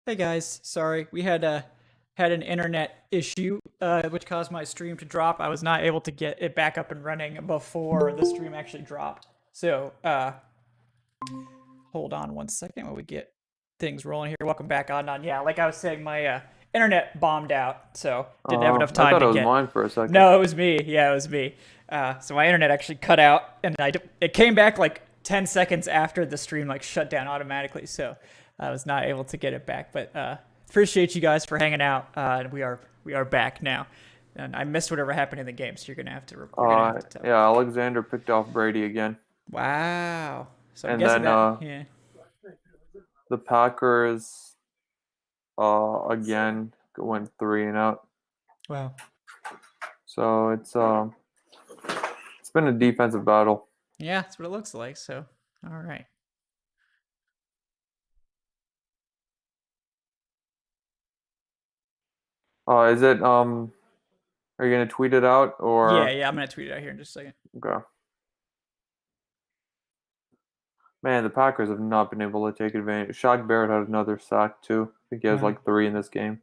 Hey guys, sorry we had an internet issue which caused my stream to drop. I was not able to get it back up and running before the stream actually dropped. So hold on one second while we get things rolling here. Welcome back, on. Yeah, like I was saying, my internet bombed out, so didn't have enough I time thought to it was get. mine for a second. No, it was me. Yeah, it was me. So my internet actually cut out, and it came back like 10 seconds after the stream like shut down automatically. So I was not able to get it back. But appreciate you guys for hanging out. And we are back now. And I missed whatever happened in the game, so you're gonna have to tell. Yeah, Alexander picked off Brady again, Wow. So I'm and guessing then that yeah. the Packers again went 3-and-out. Wow. So it's been a defensive battle. Yeah, that's what it looks like. So all right. Is it Are you gonna tweet it out Yeah, or? yeah. I'm gonna tweet it out here in just a second. Okay. Man, the Packers have not been able to take advantage. Shaq Barrett had another sack too. I think he has Wow. like 3 in this game.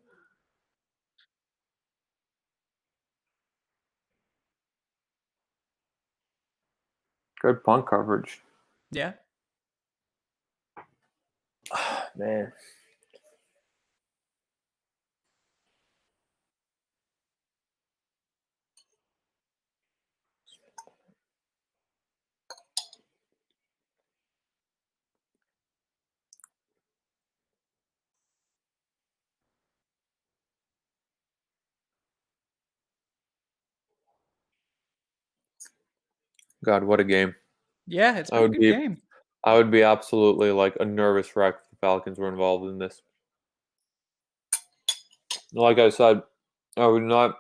Good punt coverage. Yeah. Man. God, what a game. Yeah, it's I been a would good be game. I would be absolutely like a nervous wreck if the Falcons were involved in this. Like I said, I would not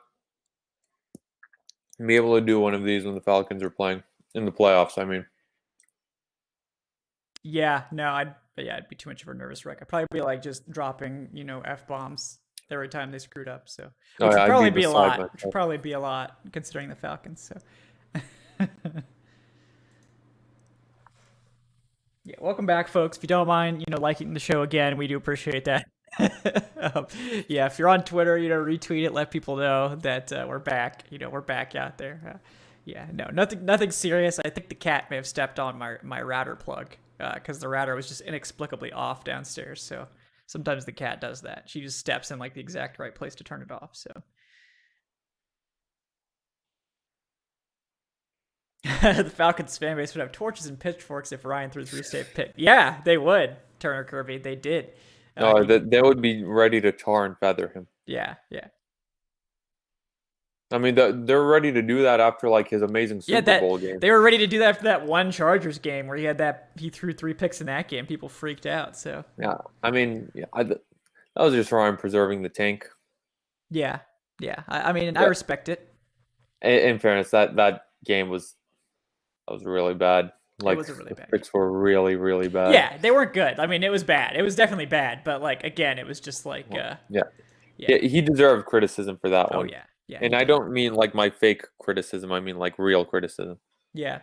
be able to do one of these when the Falcons are playing in the playoffs. I mean, Yeah, no, it'd be too much of a nervous wreck. I'd probably be like just dropping, F bombs every time they screwed up. So, which would I'd be probably be a beside lot. Which would myself. probably be a lot considering the Falcons. So, yeah, welcome back, folks. If you don't mind, liking the show again, we do appreciate that. um, yeah, if you're on Twitter, retweet it, let people know that we're back. We're back out there. Yeah, no, nothing serious. I think the cat may have stepped on my router plug because the router was just inexplicably off downstairs. So sometimes the cat does that. She just steps in like the exact right place to turn it off. So the Falcons fan base would have torches and pitchforks if Ryan threw 3 safe pick. Yeah, they would. Turner Kirby, they did. No, they would be ready to tar and feather him. Yeah, yeah. I mean, they're ready to do that after like his amazing Super Bowl game. They were ready to do that after that one Chargers game where he threw 3 picks in that game. People freaked out. So Yeah, I mean, that was just Ryan preserving the tank. yeah, yeah. I mean, I respect it. In fairness, that game was really bad. Like, it was a really bad picks were really, really bad. Yeah, they weren't good. I mean, it was bad. It was definitely bad. But like again, it was just like yeah, he deserved criticism for that one. Oh yeah, yeah. And I don't mean like my fake criticism. I mean like real criticism. Yeah.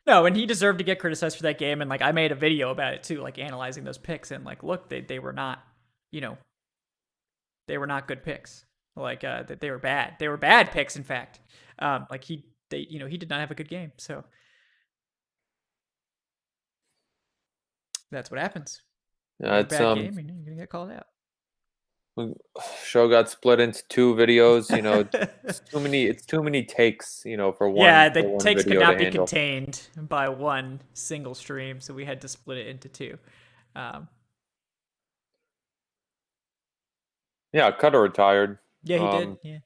No, and he deserved to get criticized for that game. And like I made a video about it too, like analyzing those picks and like, look, they were not, they were not good picks. Like they were bad. They were bad picks, in fact. Like he did not have a good game. So that's what happens. Yeah, it's bad game, and you're gonna get called out. Show got split into 2 videos. It's too many takes. For one. Yeah, the one takes could video not to be handle. contained by one single stream, so we had to split it into 2. Yeah, Cutter retired. Yeah, he did. Yeah.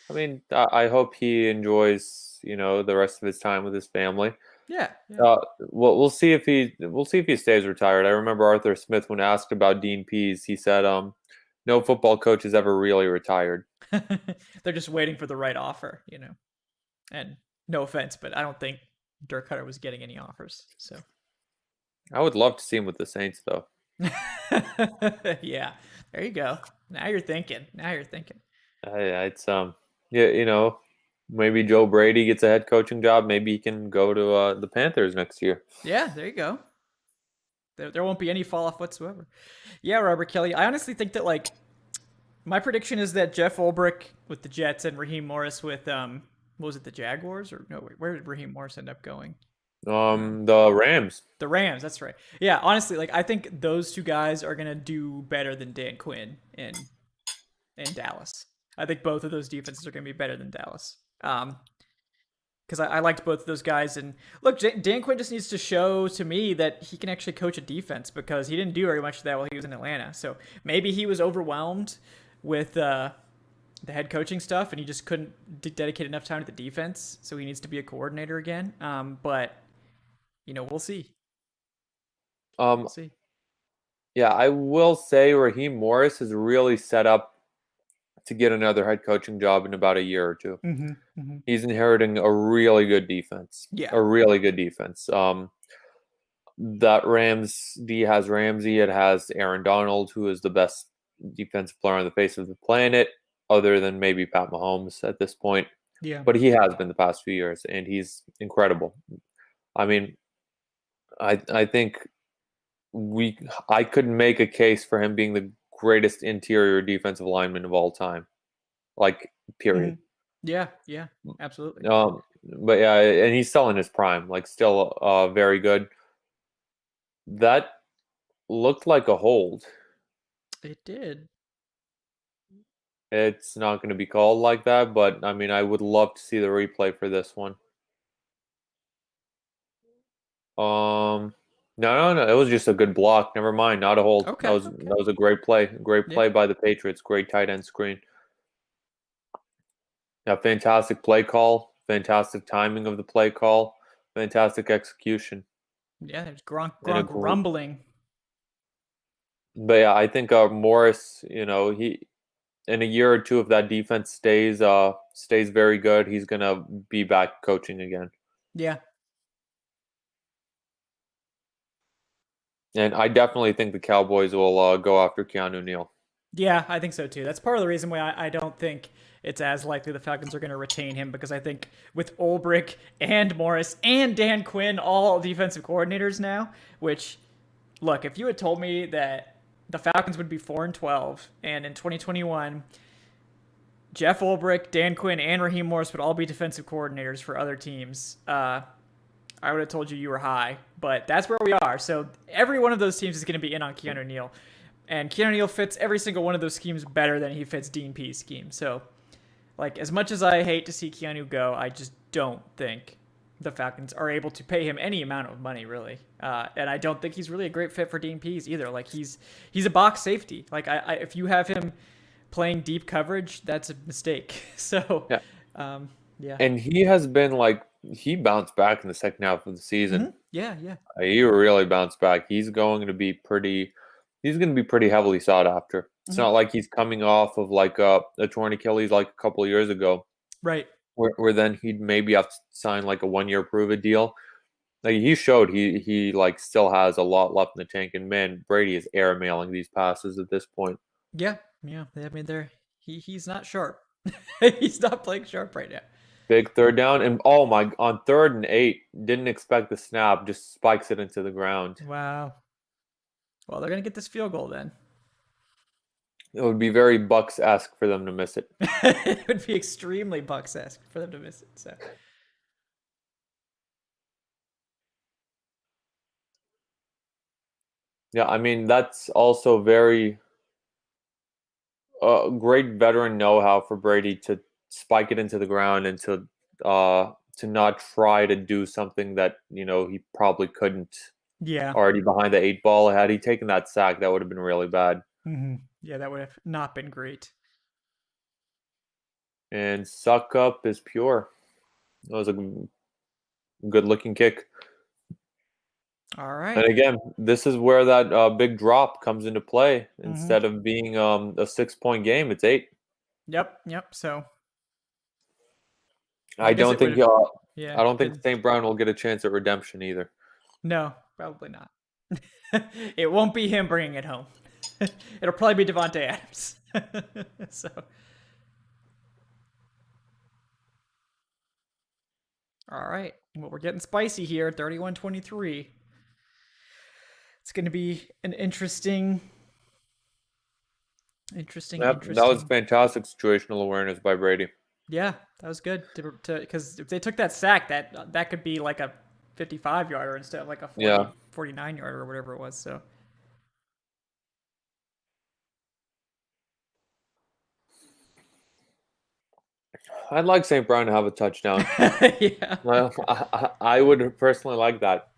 I mean, I hope he enjoys the rest of his time with his family. Yeah. We'll see if he stays retired. I remember Arthur Smith, when asked about Dean Pease, he said, "No football coach has ever really retired." They're just waiting for the right offer, And no offense, but I don't think Dirk Cutter was getting any offers. So I would love to see him with the Saints, though. Yeah, there you go. Now you're thinking. It's maybe Joe Brady gets a head coaching job. Maybe he can go to the Panthers next year. Yeah, there you go. There won't be any fall off whatsoever. Yeah, Robert Kelly. I honestly think that like my prediction is that Jeff Ulbrich with the Jets and Raheem Morris with what was it, the Jaguars, or no, wait, where did Raheem Morris end up going? The Rams. The Rams, that's right. Yeah, honestly, like I think those two guys are gonna do better than Dan Quinn in Dallas. I think both of those defenses are gonna be better than Dallas. Because I liked both of those guys. And look, Dan Quinn just needs to show to me that he can actually coach a defense because he didn't do very much of that while he was in Atlanta. So maybe he was overwhelmed with the head coaching stuff and he just couldn't dedicate enough time to the defense. So he needs to be a coordinator again. But, we'll see. Um, We'll see. yeah, I will say Raheem Morris is really set up to get another head coaching job in about a year or two. Mm-hmm. Mm-hmm. He's inheriting a really good defense. Yeah. A really good defense. That Rams D has Ramsey. It has Aaron Donald, who is the best defensive player on the face of the planet, other than maybe Pat Mahomes at this point. Yeah. But he has been the past few years, and he's incredible. I mean, I think I could make a case for him being the greatest interior defensive lineman of all time. Like, period. Mm-hmm. Yeah, absolutely. But yeah, and he's still in his prime, like still very good. That looked like a hold. It did. It's not going to be called like that, but I mean, I would love to see the replay for this one. No, it was just a good block. Never mind, not a hold. Okay, That was a great play. Great play by the Patriots. Great tight end screen. Yeah, fantastic play call. Fantastic timing of the play call. Fantastic execution. Yeah, there's Gronk rumbling. But yeah, I think Morris, he in a year or two, if that defense stays very good, he's gonna be back coaching again. Yeah. And I definitely think the Cowboys will go after Keanu Neal. Yeah, I think so too. That's part of the reason why I don't think it's as likely the Falcons are going to retain him, because I think with Ulbrich and Morris and Dan Quinn, all defensive coordinators now, which, look, if you had told me that the Falcons would be 4-12 and in 2021, Jeff Ulbrich, Dan Quinn, and Raheem Morris would all be defensive coordinators for other teams, I would have told you were high, but that's where we are. So every one of those teams is going to be in on Keanu Neal. And Keanu Neal fits every single one of those schemes better than he fits Dean Pease' scheme. So, like, as much as I hate to see Keanu go, I just don't think the Falcons are able to pay him any amount of money, really. And I don't think he's really a great fit for Dean Pease either. Like, he's a box safety. Like, if you have him playing deep coverage, that's a mistake. So, yeah. And he has been he bounced back in the second half of the season. Mm-hmm. Yeah. He really bounced back. He's going to be pretty heavily sought after. It's not like he's coming off of a torn Achilles like a couple of years ago. Right. Where then he'd maybe have to sign a 1-year prove-it deal. Like, he showed he still has a lot left in the tank, and man, Brady is airmailing these passes at this point. Yeah. I mean, he's not sharp. He's not playing sharp right now. Big third down, and on 3rd and 8, didn't expect the snap, just spikes it into the ground. Wow. Well, they're gonna get this field goal then. It would be very Bucs-esque for them to miss it. It would be extremely Bucs-esque for them to miss it. So. Yeah, I mean, that's also very great veteran know-how for Brady to spike it into the ground and to not try to do something that he probably couldn't. Yeah. Already behind the 8 ball. Had he taken that sack, that would have been really bad. Mm-hmm. Yeah, that would have not been great. And suck up is pure. That was a good-looking kick. All right. And again, this is where that big drop comes into play. Instead of being a 6-point game, it's 8. Yep. So I don't think St. Brown will get a chance at redemption either. No, probably not. It won't be him bringing it home. It'll probably be Devontae Adams. So. All right. Well, we're getting spicy here. 31-23. It's going to be an Yep, that was interesting. fantastic situational awareness by Brady. Yeah, that was good because if they took that sack, that could be like a 55 yarder instead of like a Yeah, 49 yarder or whatever it was. So I'd like St. Brown to have a touchdown. yeah, Well, I would personally like that.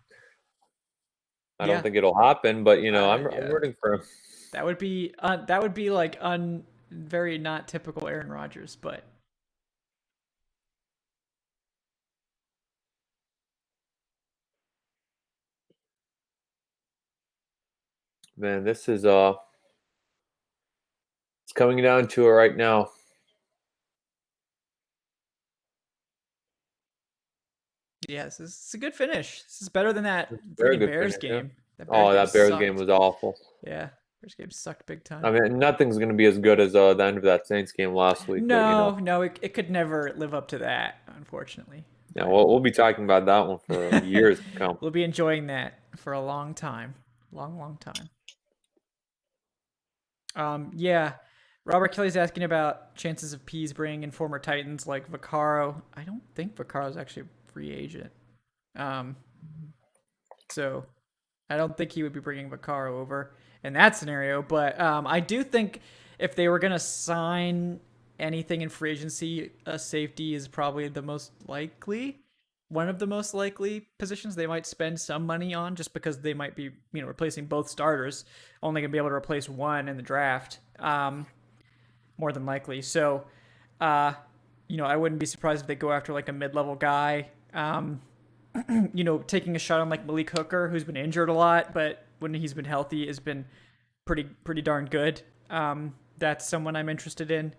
I don't yeah, think it'll happen, but I'm yeah. rooting for him. That would be like very not typical Aaron Rodgers, but Man, this is it's coming down to it right now. yes, this is a good finish. This is better than that Very freaking good Bears finish, yeah. game. That Bears Oh, game that Bears game sucked. was awful. Yeah, Bears game sucked big time. I mean, nothing's going to be as good as the end of that Saints game last week, but No, no, it could never live up to that, unfortunately. yeah, But we'll be talking about that one for years to come. we'll be enjoying that for a long time, long time. Yeah. Robert Kelly's asking about chances of Pease bringing in former Titans like Vaccaro. I don't think Vaccaro's actually a free agent. Um, so I don't think he would be bringing Vaccaro over in that scenario. But I do think if they were going to sign anything in free agency, a safety is probably the most likely. One of the most likely positions they might spend some money on just because they might be, replacing both starters, only going to be able to replace one in the draft, more than likely. So, I wouldn't be surprised if they go after like a mid-level guy. Taking a shot on like Malik Hooker, who's been injured a lot, but when he's been healthy, has been pretty darn good. That's someone I'm interested in.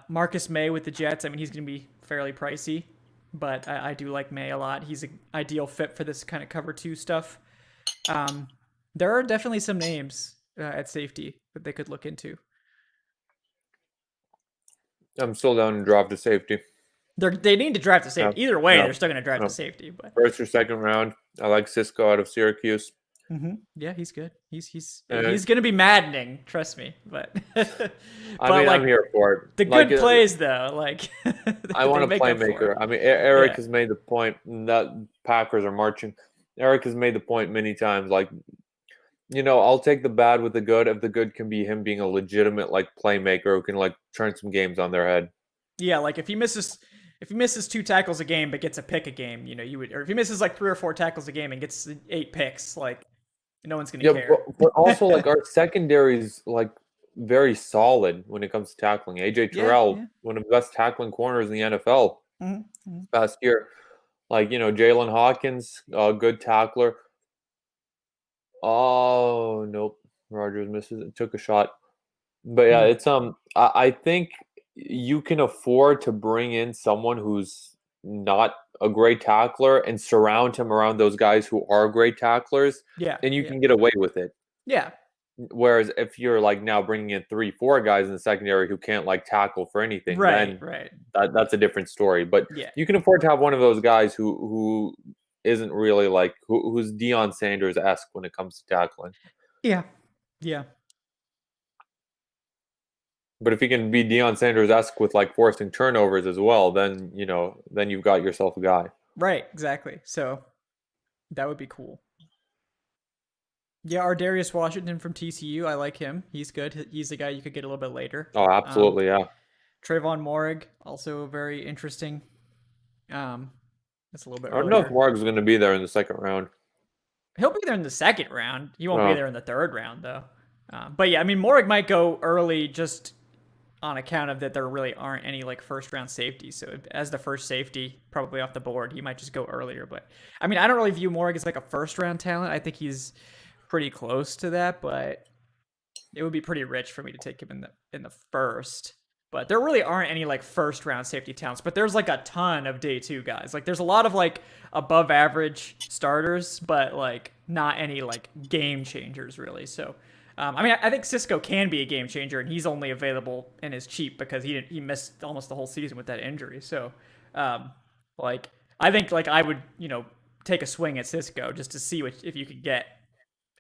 Marcus May with the Jets. I mean, he's going to be fairly pricey, but I do like May a lot. He's an ideal fit for this kind of cover two stuff. There are definitely some names at safety that they could look into. I'm still down to draft a safety. They need to draft a Yeah, safety. Either way, yeah, they're still going to draft yeah. a safety. But First or second round. I like Cisco out of Syracuse. yeah, he's good. He's And going to be maddening. Trust me. But I mean, I'm here for it. the Like, good plays though, like I they want a make up for playmaker. it. I mean, Eric Yeah. has made the point that Packers are marching. Eric has made the point many times. Like, I'll take the bad with the good if the good can be him being a legitimate like playmaker who can like turn some games on their head. Yeah, like if he misses two tackles a game but gets a pick a game, you would, or if he misses like three or four tackles a game and gets 8 picks, like no one's gonna Yeah, care. but also like our secondary is like very solid when it comes to tackling. AJ Yeah, Terrell, yeah. one of the best tackling corners in the NFL Mm-hmm. past year. Like, Jalen Hawkins, good tackler. Oh, nope. Rogers misses it, took a shot. But yeah, Mm. it's I think you can afford to bring in someone who's not a great tackler and surround him around those guys who are great tacklers, Yeah, and you yeah, can get away with it. yeah. Whereas if you're like now bringing in 3, 4 guys in the secondary who can't like tackle for anything, Right, then right. that's a different story. But Yeah, you can afford to have one of those guys who isn't really like who's Deion Sanders esque when it comes to tackling. yeah, yeah. But if he can be Deion Sanders esque with like forcing turnovers as well, then then you've got yourself a guy. Right, exactly. So that would be cool. Yeah, our Darius Washington from TCU, I like him. He's good. He's the guy you could get a little bit later. Oh, Um, absolutely, yeah. Trayvon Morig, also very interesting. It's a little bit I don't know if earlier. Morg's going to be there in the second round. He'll be there in the second round. He won't be Oh, there in the third round, though. But yeah, I mean, Morig might go early just on account of that there really aren't any like first round safeties. So as the first safety, probably off the board, he might just go earlier. But I mean, I don't really view Morig as like a first round talent. I think he's pretty close to that, but it would be pretty rich for me to take him in the first. But there really aren't any like first round safety talents, but there's like a ton of day two guys. Like there's a lot of like above average starters, but like not any like game changers really. So I mean, I think Cisco can be a game changer, and he's only available and is cheap because he missed almost the whole season with that injury. So, um, like I think like I would take a swing at Cisco just to see if you could get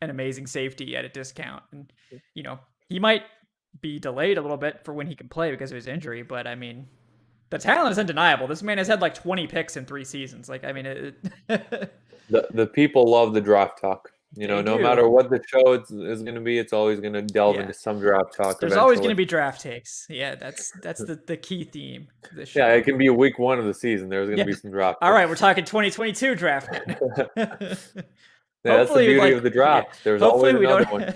an amazing safety at a discount. And, you know, he might be delayed a little bit for when he can play because of his injury, but I mean, the talent is undeniable. This man has had like 20 picks in 3 seasons. Like, I mean, The people love the draft talk. they No do. matter what the show is going to be, it's always going to delve Yeah. into some draft talk. There's always going to be draft takes. Yeah, that's the key theme of this show. Yeah, it can be week 1 of the season. There's going to Yeah. be some draft. All right, we're talking 2022 draft. Yeah, that's the beauty of the draft. Yeah, There's always another one.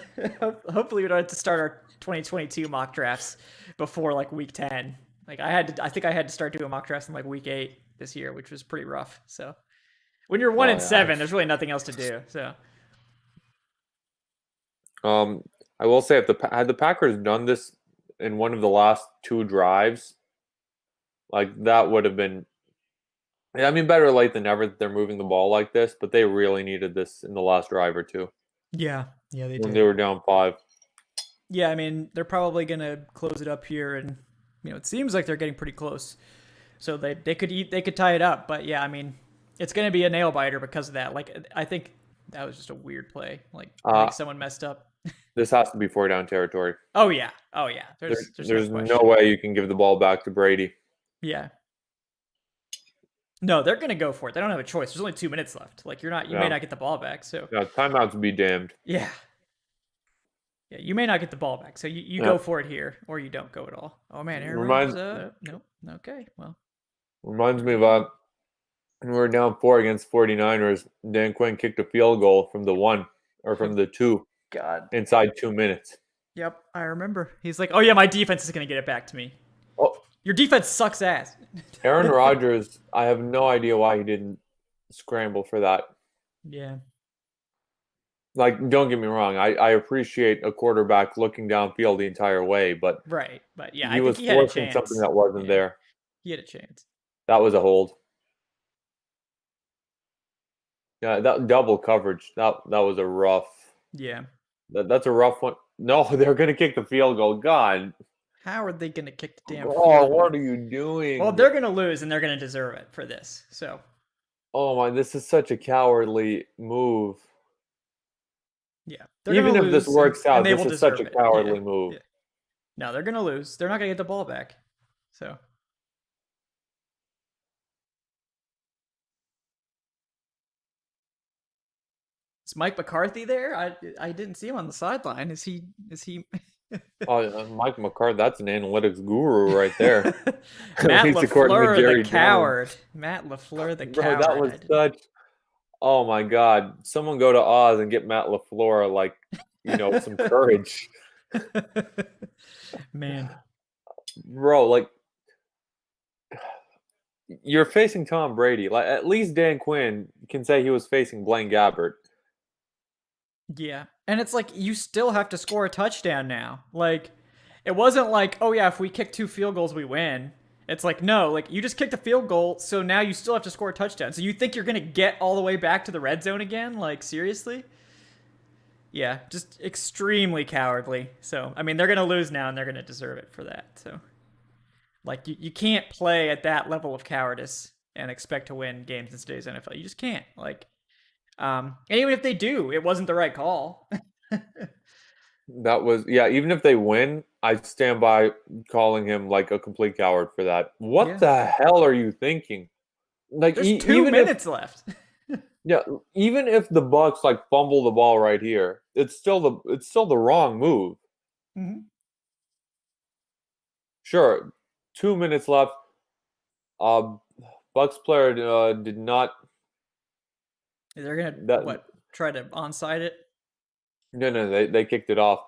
Hopefully, we don't have to start our 2022 mock drafts before like week 10. Like I think I had to start doing mock drafts in like week 8 this year, which was pretty rough. So when you're 1-7, there's really nothing else to do. So I will say, had the Packers done this in one of the last 2 drives, like that would have been. I mean, better late than never that they're moving the ball like this, but they really needed this in the last drive or 2. yeah, they when did. they were down 5. Yeah, I mean, they're probably gonna close it up here, and it seems like they're getting pretty close. So they could tie it up, but yeah, I mean, it's gonna be a nail biter because of that. Like, I think that was just a weird play. Like, I think someone messed up. This has to be 4-down territory. Oh yeah. There's no way you can give the ball back to Brady. Yeah. No, they're gonna go for it. They don't have a choice. There's only 2 minutes left. Like, you may not get the ball back. So yeah, timeouts be damned. Yeah, you may not get the ball back. So you go for it here, or you don't go at all. Oh man, Aaron Rodgers, nope. Okay, well. Reminds me of when we were down 4 against 49ers. Dan Quinn kicked a field goal from the 1 or from the 2. God. Inside 2 minutes. Yep, I remember. He's like, "Oh yeah, my defense is gonna get it back to me." Oh, your defense sucks ass. Aaron Rodgers, I have no idea why he didn't scramble for that. Yeah. Like, don't get me wrong. I appreciate a quarterback looking downfield the entire way, but right. But yeah, he was forcing something that wasn't there. He had a chance. That was a hold. Yeah, that double coverage. That was a rough. Yeah. That's a rough one. No, they're gonna kick the field goal. God. How are they gonna kick the damn? Oh, what are you doing? Well, they're gonna lose, and they're gonna deserve it for this. So. Oh my! This is such a cowardly move. Yeah. Even if this works out, this is such a cowardly move. Yeah. No, they're gonna lose. They're not gonna get the ball back. So. Is Mike McCarthy there? I didn't see him on the sideline. Is he? Oh, Mike McCarthy, that's an analytics guru right there. Matt LaFleur, the coward. Matt LaFleur, the coward. That was such. Oh my God! Someone go to Oz and get Matt LaFleur, like, some courage. Man, bro, like, you're facing Tom Brady. Like, at least Dan Quinn can say he was facing Blaine Gabbert. Yeah. And it's like, you still have to score a touchdown now. Like, it wasn't like, oh yeah, if we kick 2 field goals, we win. It's like, no, like, you just kicked a field goal, so now you still have to score a touchdown. So you think you're going to get all the way back to the red zone again? Like, seriously? Yeah, just extremely cowardly. So, I mean, they're going to lose now, and they're going to deserve it for that. So, like, you can't play at that level of cowardice and expect to win games in today's NFL. You just can't. Like, and even if they do, it wasn't the right call. That was, even if they win, I stand by calling him like a complete coward for that. What the hell are you thinking? Like, there's 2 minutes left. Yeah, even if the Bucs like fumble the ball right here, it's still the wrong move. Mm-hmm. Sure, 2 minutes left. Bucs player did not. They're gonna try to onside it? No, they kicked it off.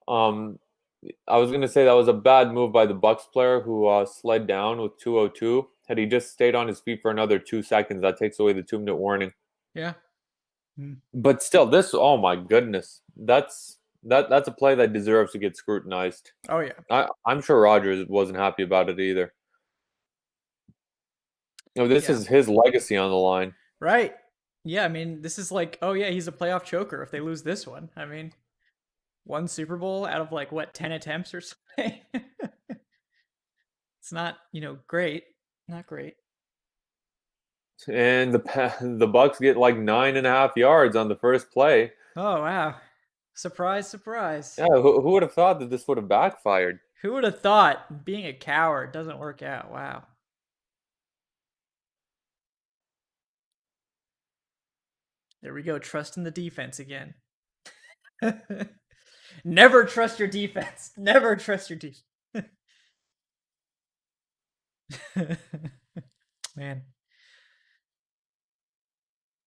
I was gonna say that was a bad move by the Bucs player who slid down with 2:02. Had he just stayed on his feet for another 2 seconds, that takes away the 2-minute warning. Yeah. But still, oh my goodness, that's a play that deserves to get scrutinized. Oh yeah. I'm sure Rodgers wasn't happy about it either. This is his legacy on the line. Right. Yeah, I mean, this is like, oh yeah, he's a playoff choker if they lose this one. I mean, 1 Super Bowl out of like, what, 10 attempts or something? It's not, great. Not great. And the Bucs get like 9.5 yards on the first play. Oh, wow. Surprise, surprise. Yeah, who would have thought that this would have backfired? Who would have thought being a coward doesn't work out? Wow. There we go. Trust in the defense again. Never trust your defense. Never trust your defense. Man.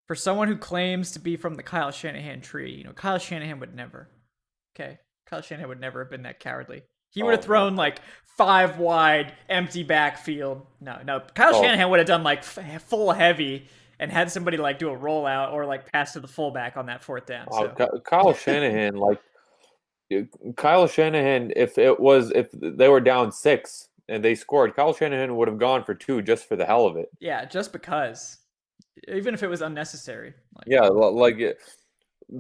For someone who claims to be from the Kyle Shanahan tree, Kyle Shanahan would never. Okay. Kyle Shanahan would never have been that cowardly. He would have thrown like 5 wide, empty backfield. No. Kyle Shanahan would have done like full heavy and had somebody like do a rollout or like pass to the fullback on that 4th down. So. Kyle Shanahan, if they were down 6 and they scored, Kyle Shanahan would have gone for 2 just for the hell of it. Yeah, just because. Even if it was unnecessary.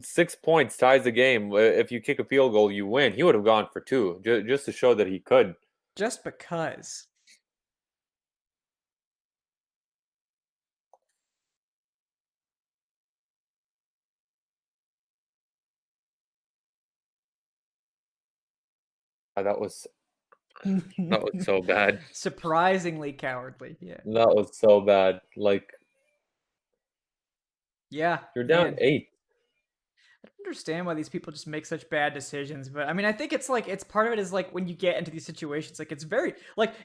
6 points ties the game. If you kick a field goal, you win. He would have gone for 2 just to show that he could. Just because. That was so bad. Surprisingly cowardly. Yeah. That was so bad. Yeah. You're down 8. I don't understand why these people just make such bad decisions, but I mean, I think it's part of it is like when you get into these situations, like it's very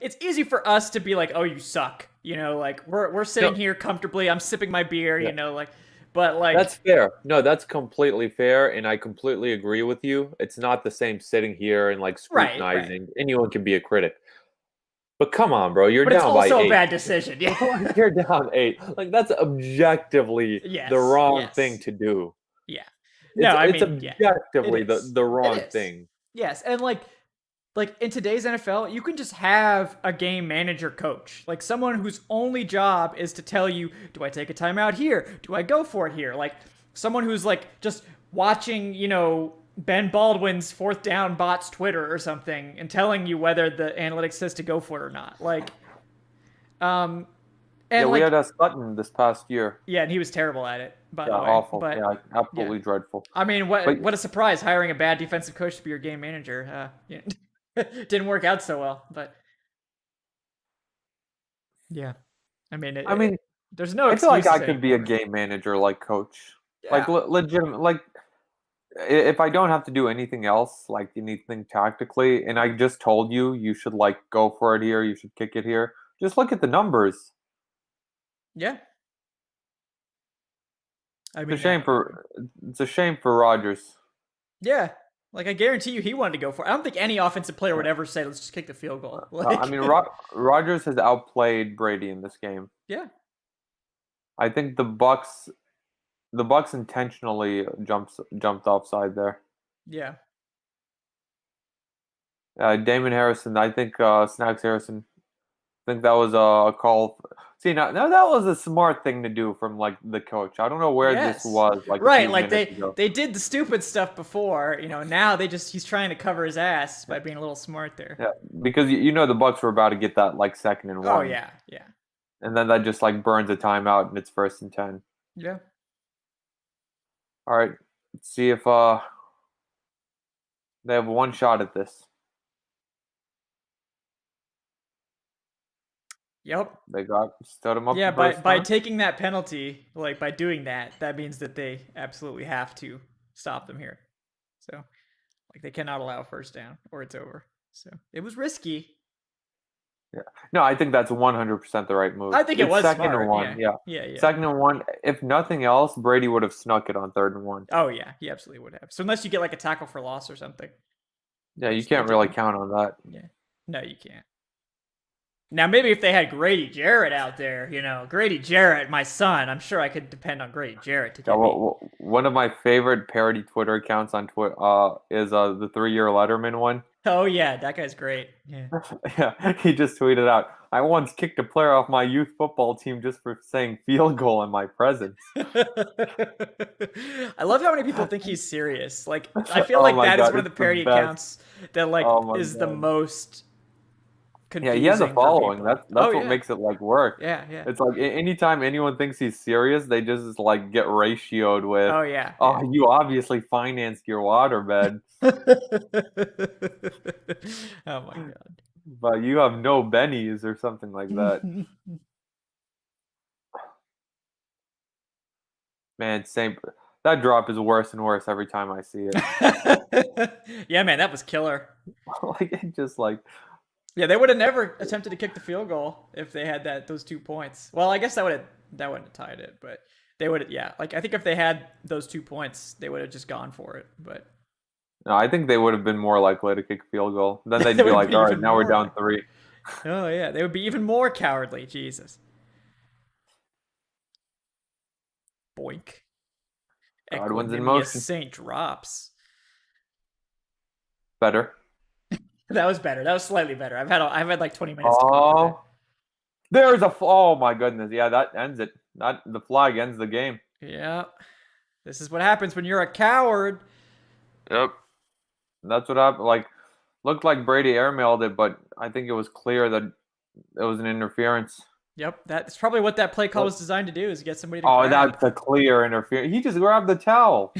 it's easy for us to be like, oh, you suck, we're sitting here comfortably, I'm sipping my beer, but that's fair. No, that's completely fair, and I completely agree with you. It's not the same sitting here and scrutinizing. Right. Anyone can be a critic. But come on, bro, you're down by 8. But it's also a bad decision. Yeah. You're down 8. That's objectively the wrong thing to do. Yeah. It's objectively the wrong thing. Yes, and in today's NFL, you can just have a game manager coach, someone whose only job is to tell you, do I take a timeout here? Do I go for it here? Someone who's just watching, Ben Baldwin's 4th down bots Twitter or something and telling you whether the analytics says to go for it or not. We had Sutton this past year. Yeah, and he was terrible at it, by the way. Awful. But, absolutely dreadful. I mean, what a surprise, hiring a bad defensive coach to be your game manager. Didn't work out so well, but yeah. I mean, there's no excuse. I feel like I could be a game manager coach. Yeah. Legitimate, if I don't have to do anything else, anything tactically, and I just told you, you should go for it here, you should kick it here. Just look at the numbers. Yeah. I mean, it's a shame for Rodgers. Yeah. I guarantee you he wanted to go for it. I don't think any offensive player would ever say, let's just kick the field goal. Rodgers has outplayed Brady in this game. Yeah. I think the Bucs intentionally jumped offside there. Yeah. Damon Harrison, I think Snacks Harrison, I think that was a call. See, now that was a smart thing to do from the coach. I don't know where this was. Right, they did the stupid stuff before. Now he's trying to cover his ass by being a little smart there. Yeah, because the Bucs were about to get that 2nd and 1. Oh yeah. And then that just burns a timeout and it's 1st and 10. Yeah. All right, let's see if they have one shot at this. Yep. They stood him up. Yeah, by taking that penalty, by doing that means that they absolutely have to stop them here. So, they cannot allow a 1st down or it's over. So, it was risky. Yeah. No, I think that's 100% the right move. I think it was 2nd smart. and 1. Yeah. 2nd and 1. If nothing else, Brady would have snuck it on 3rd and 1. Oh yeah, he absolutely would have. So unless you get a tackle for loss or something. Yeah, you can't really count on that. Yeah. No, you can't. Now maybe if they had Grady Jarrett out there, Grady Jarrett, my son, I'm sure I could depend on Grady Jarrett to get me. One of my favorite parody Twitter accounts on Twitter is the 3-year Letterman one. Oh yeah, that guy's great. Yeah. Yeah, he just tweeted out, "I once kicked a player off my youth football team just for saying field goal in my presence." I love how many people think he's serious. I feel that is one of the parody accounts that is the most Yeah, he has a confusing for following. people. That's Oh what yeah, makes it like work. yeah. It's like anytime anyone thinks he's serious, they just like get ratioed with, Oh yeah, "Oh, you obviously financed your waterbed, yeah. Oh my but you have no bennies or something like that." god. Man, same. That drop is worse and worse every time I see it. Yeah, man, that was killer. Like it just like, Yeah, they would have never attempted to kick the field goal if they had those 2 points. Well, I guess that wouldn't have tied it, but they would. Yeah, like I think if they had those 2 points, they would have just gone for it. But no, I think they would have been more likely to kick a field goal. Then they'd they be would have like, been "All right, even now we're more down like. 3." Oh yeah, they would be even more cowardly. Jesus. Boink. Godwin's in Equanimous motion. Saint drops. Better. That was better. That was slightly better. I've had like 20 minutes to come up with it. Oh, there's a. Oh my goodness. Yeah, that ends it. That the flag ends the game. Yeah. This is what happens when you're a coward. Yep. That's what happened. Like, looked like Brady airmailed it, but I think it was clear that it was an interference. Yep, that's probably what that play call What? was designed to do, is get somebody to Oh, grab. that's a clear interference. He just grabbed the towel.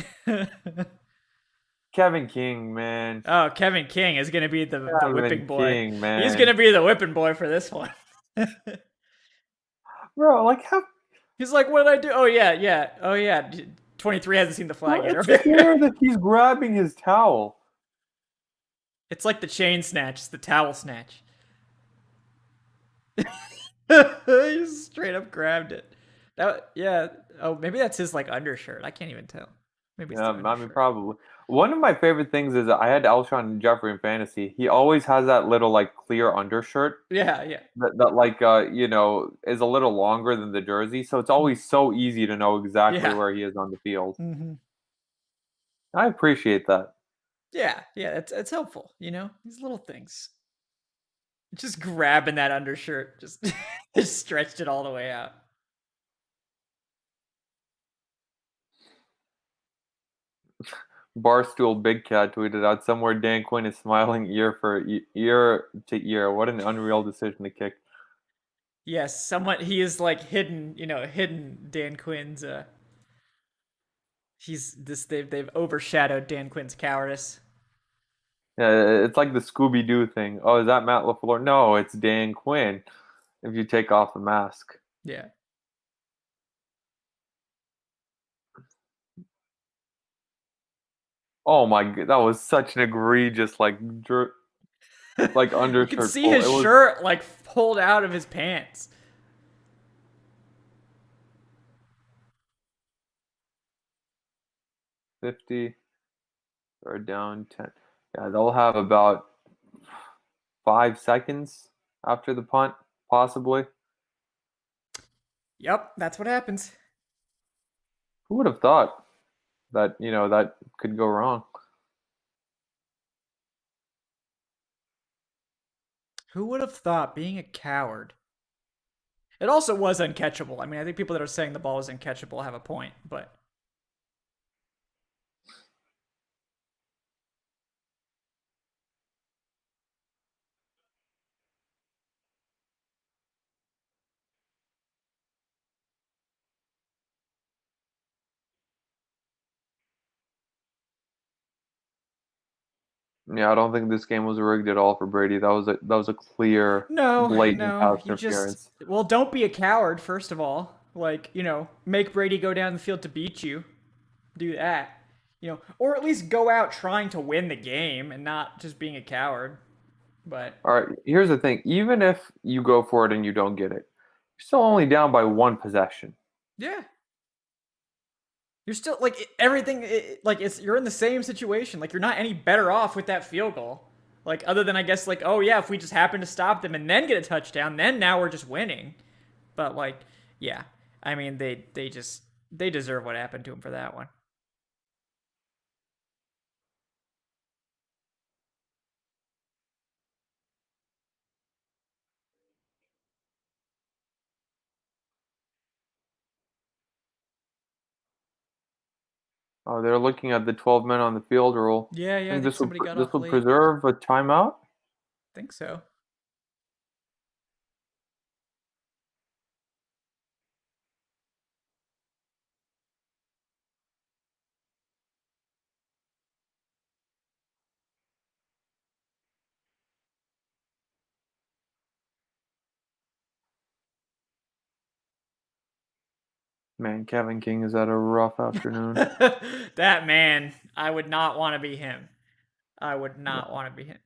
Kevin King, man. Oh, Kevin King is going to be the whipping Kevin boy. King, man. He's going to be the whipping boy for this one. Bro, like how He's like, what did I do? Oh, yeah. Oh, yeah. 23 hasn't seen the flag yet. it's clear that he's grabbing his towel. It's like the chain snatch. It's the towel snatch. He just straight up grabbed it. Yeah. Oh, maybe that's his like undershirt. I can't even tell. Maybe it's Yeah, the I mean, undershirt. probably. One of my favorite things is I had Alshon Jeffrey in fantasy. He always has that little like clear undershirt Yeah. that like is a little longer than the jersey, so it's always so easy to know exactly Yeah. where he is on the field. Mm-hmm. I appreciate that. Yeah. It's helpful. These little things. Just grabbing that undershirt, just stretched it all the way out. Barstool Big Cat tweeted out somewhere Dan Quinn is smiling ear to ear. What an unreal decision to kick. Yes, somewhat. He is like hidden Dan Quinn's. He's this. They've overshadowed Dan Quinn's cowardice. Yeah, it's like the Scooby Doo thing. Oh, is that Matt LaFleur? No, it's Dan Quinn. If you take off the mask. Yeah. Oh my god, that was such an egregious like like You can undershirt see pull. his It was shirt like pulled out of his pants. 50 or down 10. Yeah, they'll have about 5 seconds after the punt, possibly. Yep, that's what happens. Who would have thought that that could go wrong? Who would have thought being a coward? It also was uncatchable. I mean, I think people that are saying the ball was uncatchable have a point, but Yeah, I don't think this game was rigged at all for Brady. That was a clear, blatant no, pass you just interference. don't be a coward first of all. Like, make Brady go down the field to beat you. Do that. Or at least go out trying to win the game and not just being a coward. But All right, here's the thing. Even if you go for it and you don't get it, you're still only down by one possession. yeah, you're still like everything. Like you're in the same situation. Like you're not any better off with that field goal. Like other than I guess like, oh yeah, if we just happen to stop them and then get a touchdown, then now we're just winning. But like, yeah, I mean they deserve what happened to them for that one. Oh, they're looking at the 12 men on the field rule. Yeah, I I think think somebody got this off will late. preserve a timeout. Think so. Man, Kevin King is at a rough afternoon. That man, I would not want to be him. I would not want to be him.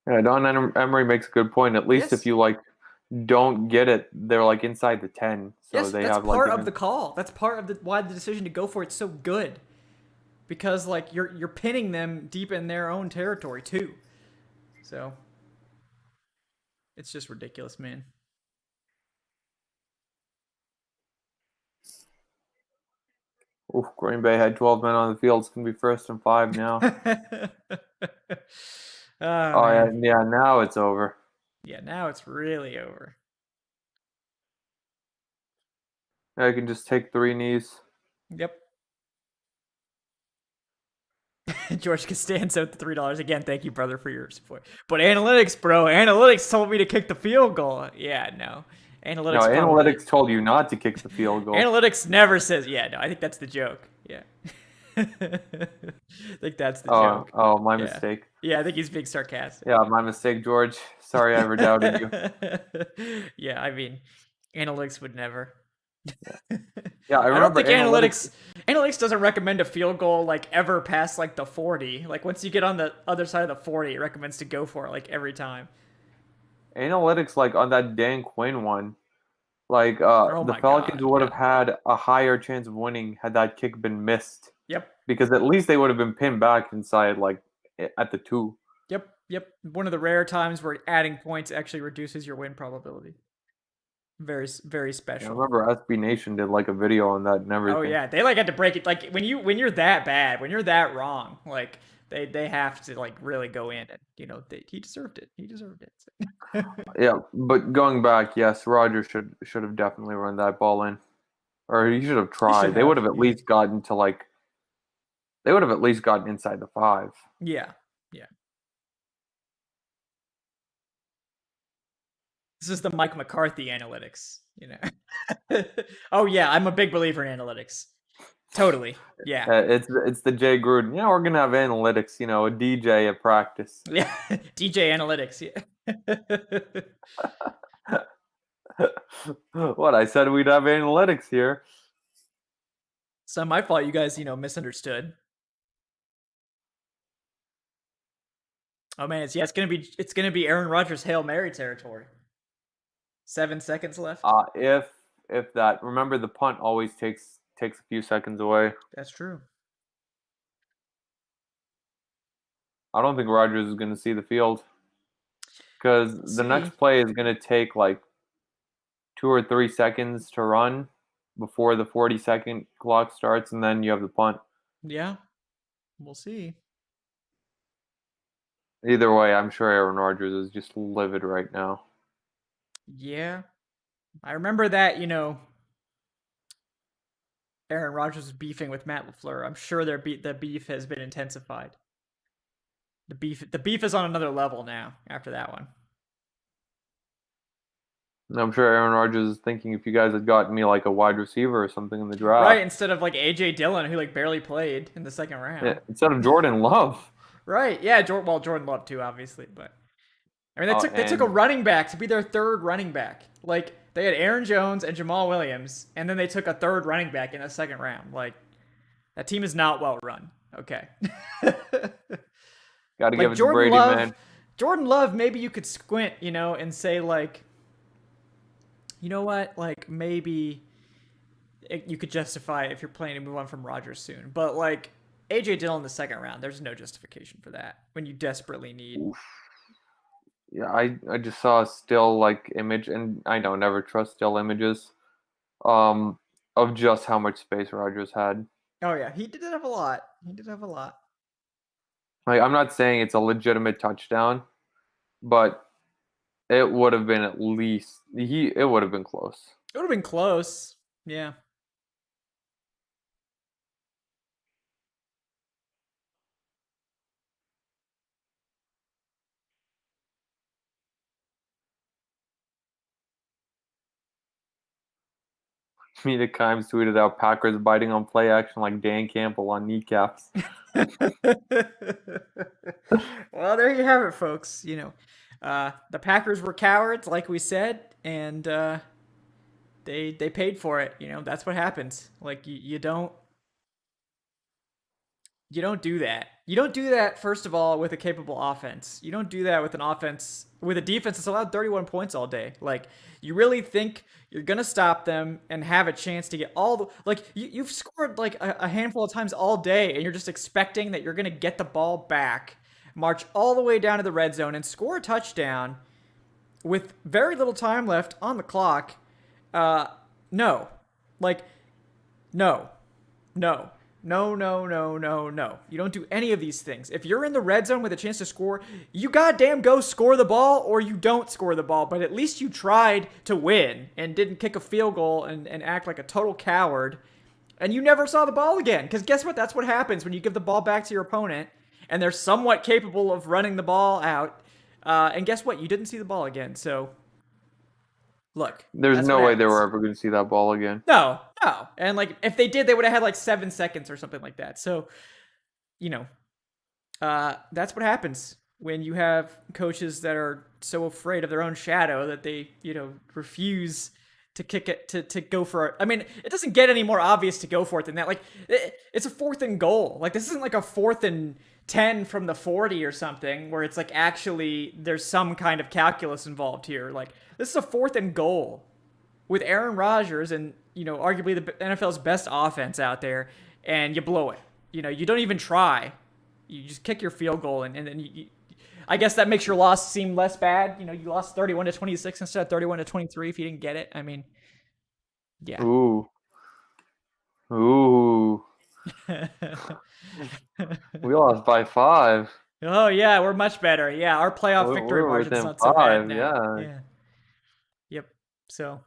Yeah, Emery makes a good point. At least if Yes. you like don't get it, they're like inside the 10, so Yes, they that's have like part of the call. That's part of why the decision to go for it's so good. Because like you're pinning them deep in their own territory too. So it's just ridiculous, man. Oof, Green Bay had 12 men on the field. It's gonna be 1st and 5 now. Oh Oh yeah, man. yeah. Now it's over. Yeah, now it's really over. I can just take 3 knees. Yep. George Costanzo at the $3 again. Thank you, brother, for your support. But analytics, bro, analytics told me to kick the field goal. Yeah, no, No, analytics probably. analytics told you not to kick the field goal. Analytics never says. Yeah, no, I think that's the joke. Yeah, I think that's the joke. Oh, my Yeah, mistake. yeah, I think he's being sarcastic. Yeah, my mistake, George. Sorry I ever doubted you. Yeah, I mean, analytics would never. Yeah, I I don't remember think analytics doesn't recommend a field goal like ever past like the 40. Like once you get on the other side of the 40, it recommends to go for it like every time. Analytics like on that Dan Quinn one. Like Oh the my Falcons god. would Yeah. have had a higher chance of winning had that kick been missed. Yep. Because at least they would have been pinned back inside like at the 2. Yep. Yep. One of the rare times where adding points actually reduces your win probability. Very very Yeah, I special. remember SB Nation did like a video on that and Oh everything. yeah, they like had to break it like when you're that bad, when you're that wrong, like they have to like really go in and he deserved it. He deserved it. Yeah, but going back, yes, Rogers should have definitely run that ball in, or he should have He should tried. They would have at yeah. least gotten to like, they would have at least gotten inside the 5. Yeah. Yeah. This is the Mike McCarthy analytics, Oh yeah, I'm a big believer in analytics. Totally. Yeah. It's the Jay Gruden. Yeah, we're gonna have analytics. A DJ at practice. Yeah. DJ analytics. Yeah. What I said we'd have analytics here. It's not my fault you guys, misunderstood. Oh man, it's gonna be Aaron Rodgers Hail Mary territory. 7 seconds left. If that, remember the punt always takes a few seconds away. That's true. I don't think Rodgers is gonna see the field because the next play is gonna take like 2 or 3 seconds to run before the 40-second clock starts, and then you have the punt. Yeah, we'll see. Either way, I'm sure Aaron Rodgers is just livid right now. Yeah. I remember that, Aaron Rodgers was beefing with Matt LaFleur. I'm sure the beef has been intensified. The beef is on another level now after that one. I'm sure Aaron Rodgers is thinking if you guys had gotten me like a wide receiver or something in the draft. Right, instead of like AJ Dillon, who like barely played in the second round. Yeah, instead of Jordan Love. Right, yeah, Jordan Love too, obviously, but I mean they took a running back to be their third running back. Like they had Aaron Jones and Jamal Williams, and then they took a third running back in the second round. Like that team is not well run. Okay. Got to give it to Brady, man. Jordan Love, maybe you could squint, and say like, you know what, like maybe you could justify it if you're planning to move on from Rodgers soon. But like AJ Dillon in the second round, there's no justification for that when you desperately need. Oof. Yeah, I just saw a still like image, and I don't never trust still images, of just how much space Rodgers had. Oh yeah, he did have a lot. Like I'm not saying it's a legitimate touchdown, but it would have been at least it would have been close. It would have been close. Yeah. Mina Kimes tweeted out Packers biting on play action like Dan Campbell on kneecaps. Well, there you have it, folks. The Packers were cowards, like we said, and they paid for it. That's what happens. Like you don't do that. You don't do that, first of all, with a capable offense. You don't do that with an offense, with a defense that's allowed 31 points all day. Like, you really think you're going to stop them and have a chance to get all the. Like, you've scored like a handful of times all day, and you're just expecting that you're going to get the ball back, march all the way down to the red zone, and score a touchdown with very little time left on the clock. No. Like, no. No. No, no, no, no, no. You don't do any of these things. If you're in the red zone with a chance to score, you goddamn go score the ball or you don't score the ball. But at least you tried to win and didn't kick a field goal and act like a total coward. And you never saw the ball again. Because guess what? That's what happens when you give the ball back to your opponent and they're somewhat capable of running the ball out. And guess what? You didn't see the ball again. So, look. There's no way they were ever going to see that ball again. No. And like if they did, they would have had like 7 seconds or something like that. So, that's what happens when you have coaches that are so afraid of their own shadow that they, refuse to kick it, to go for it. I mean, it doesn't get any more obvious to go for it than that. Like, it's a 4th and goal. Like, this isn't like a 4th and 10 from the 40 or something where it's like actually there's some kind of calculus involved here. Like, this is a 4th and goal with Aaron Rodgers and, arguably the NFL's best offense out there, and you blow it. You don't even try. You just kick your field goal, and then you I guess that makes your loss seem less bad. You lost 31-26 instead of 31-23 if you didn't get it. I mean, yeah. Ooh. We lost by 5. Oh, yeah, we're much better. Yeah, our playoff victory margin's not so bad now. Yeah. Yep. So,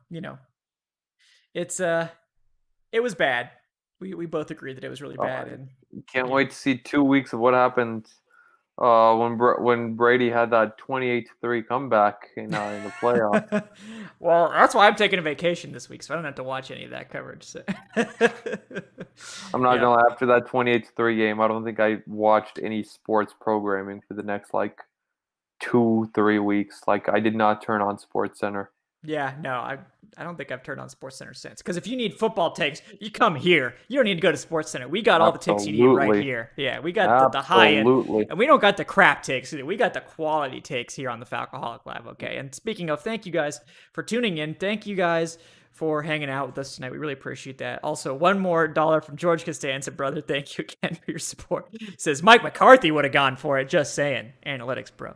it was bad. We both agreed that it was really bad. And can't wait to see 2 weeks of what happened when Brady had that 28-3 comeback in the playoffs. Well, that's why I'm taking a vacation this week, so I don't have to watch any of that coverage. So. I'm not gonna lie, after that 28-3 game, I don't think I watched any sports programming for the next 2-3 weeks. I did not turn on SportsCenter. Yeah, no, I don't think I've turned on SportsCenter since. Because if you need football takes, you come here. You don't need to go to SportsCenter. We got all the takes you need right here. Yeah, we got the high end. And we don't got the crap takes. We got the quality takes here on the Falcoholic Lab, okay? And speaking of, thank you guys for tuning in. Thank you guys for hanging out with us tonight. We really appreciate that. Also, $1 more from George Costanza, brother. Thank you again for your support. He says, Mike McCarthy would have gone for it. Just saying. Analytics, bro.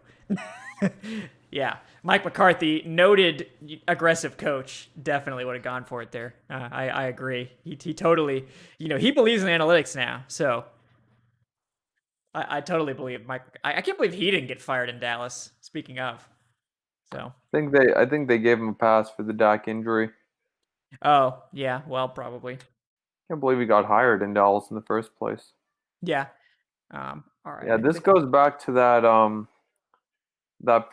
Yeah. Mike McCarthy, noted aggressive coach, definitely would have gone for it there. I agree. He totally, he believes in analytics now. So I totally believe Mike. I can't believe he didn't get fired in Dallas. Speaking of, so I think they gave him a pass for the Dak injury. Oh yeah, well probably. Can't believe he got hired in Dallas in the first place. Yeah. All right. Yeah, this goes back to that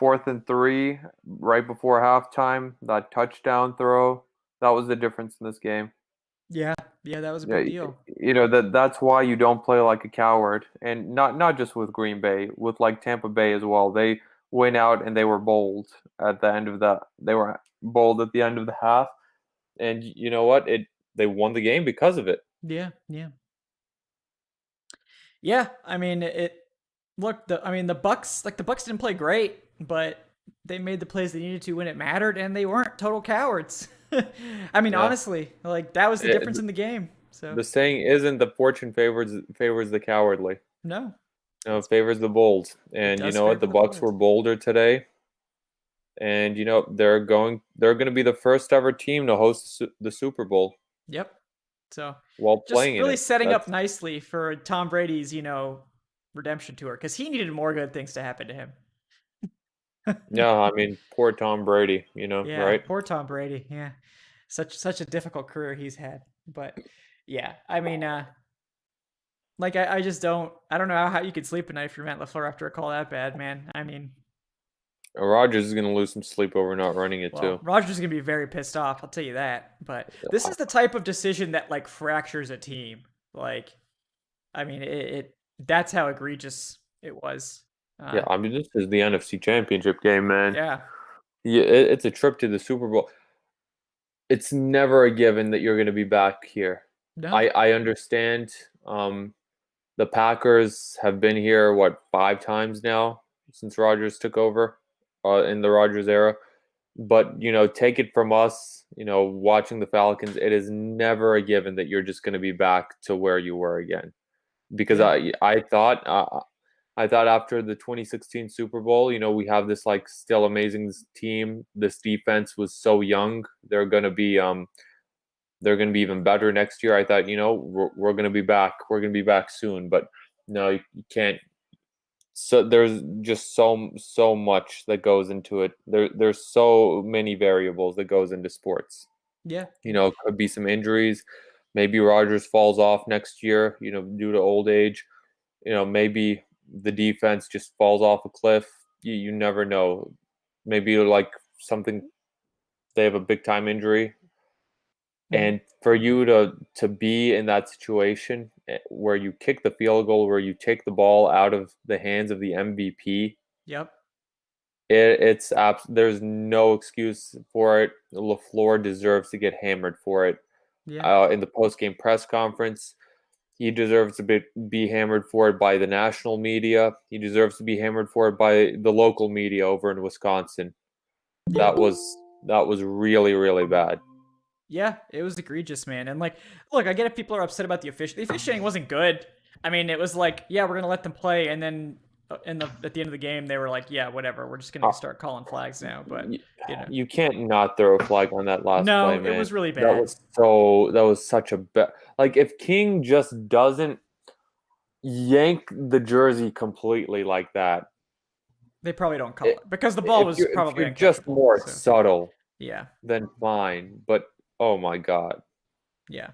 4th and 3 right before halftime, that touchdown throw. That was the difference in this game. Yeah, that was a big deal. That's why you don't play like a coward, and not just with Green Bay, with Tampa Bay as well. They went out and they were bold at the end of that. They were bold at the end of the half, and you know what? They won the game because of it. Yeah. Yeah, I mean Look, the Bucs, the Bucs didn't play great, but they made the plays they needed to when it mattered, and they weren't total cowards. I mean, honestly, that was the difference in the game. So the saying isn't that fortune favors the cowardly. No, it favors the bold. And you know what? The Bucs were bolder today, and they're going to be the first ever team to host the Super Bowl. Yep. So while just playing really setting up nicely for Tom Brady's redemption tour, because he needed more good things to happen to him. Yeah, I mean, poor Tom Brady, right? Poor Tom Brady. Yeah, such a difficult career he's had. But yeah, I mean, I just don't know how you could sleep at night if you're Matt LaFleur after a call that bad, man. I mean, Rodgers is going to lose some sleep over not running it too. Rodgers is going to be very pissed off, I'll tell you that. But this is the type of decision that fractures a team. I mean, that's how egregious it was. Yeah, I mean, this is the NFC Championship game, man. Yeah. It's a trip to the Super Bowl. it's never a given that you're going to be back here. No. I understand. The Packers have been here, 5 times now since Rodgers took over in the Rodgers era. But, take it from us, watching the Falcons, it is never a given that you're just going to be back to where you were again. Because Yeah. I thought after the 2016 Super Bowl, we have this still amazing team. This defense was so young. They're going to be even better next year. I thought, we're going to be back. We're going to be back soon. But no, you can't. So there's just so much that goes into it. There's so many variables that goes into sports. Yeah. Could be some injuries. Maybe Rodgers falls off next year, due to old age. Maybe the defense just falls off a cliff. You never know. Maybe something, they have a big time injury. And for you to be in that situation where you kick the field goal, where you take the ball out of the hands of the MVP, Yep. There's no excuse for it. LaFleur deserves to get hammered for it. Yeah. In the post-game press conference, he deserves to be hammered for it by the national media. He deserves to be hammered for it by the local media over in Wisconsin. Yeah. That was really, really bad. Yeah, it was egregious, man. And look, I get if people are upset about the officiating. The officiating wasn't good. I mean, it was yeah, we're gonna let them play, and then at the end of the game, they were like, yeah, whatever, we're just gonna start calling flags now. But you can't not throw a flag on that last no, play, man. it was really bad. That was such a bad. If King just doesn't yank the jersey completely like that, they probably don't call it because the ball was probably if just more subtle. Yeah. Then fine, but oh my god. Yeah,